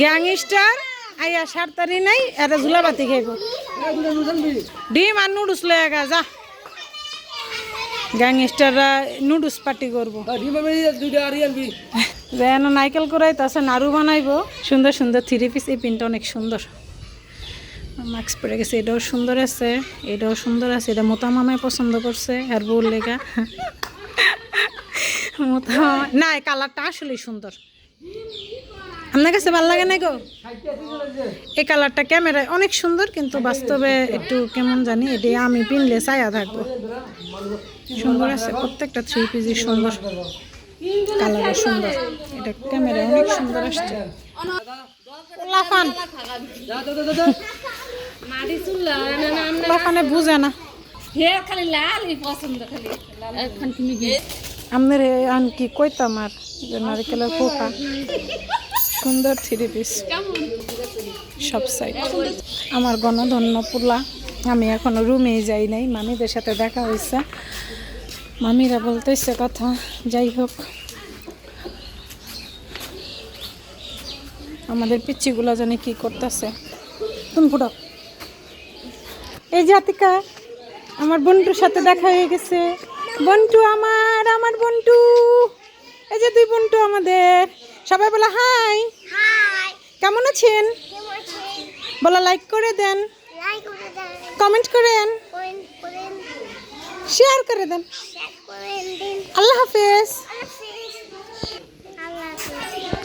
Gangster আইয়া সারতারি নাই এটা ঝুলাবাতি খাইব ডিম আর নুডলস লয়ে গা যা গ্যাংস্টাররা নুডলস পার্টি করবো যেন নাইকেল করাই তাছে নাড়ু বানাইবো সুন্দর সুন্দর 3 পিস এই পিনটা অনেক সুন্দর মাস্ক পরে গেছে এটাও সুন্দর আছে এটাও সুন্দর আছে এটা মোতা মামায় পছন্দ করছে আর বউর লেগা মোতা না এই কালারটা আসলেই সুন্দর আপনার কাছে ভালো লাগে না গো এই কালারটা ক্যামেরায় অনেক সুন্দর কিন্তু বাস্তবে একটু কেমন জানি এটা আমি পিনলে ছায়া থাকবো সুন্দর আছে প্রত্যেকটা 3 পিসই সুন্দর কালারও সুন্দর এটা ক্যামেরায় অনেক সুন্দর আসছে লাফান লাফানে বুঝে না আপনার আন কি কইতাম আর নারিকেলের পোকা সুন্দর 3 পিস সব সাইড আমার গণধন্য পোলা আমি এখনো রুমেই যাই নাই মামিদের সাথে দেখা হয়েছে মামিরা বলতেছে কথা যাই হোক আমাদের পিচ্চিগুলা জানি কি করতেছে তুমি ফুটো এই জাতিকা আমার বন্টুর সাথে দেখা হয়ে গেছে বন্টু আমার বন্টু এই যে 2 বন্টু আমাদের সবাই বলে হাই কেমন আছেন বলা লাইক করে দেন কমেন্ট করেন শেয়ার করে দেন আল্লাহ হাফেজ।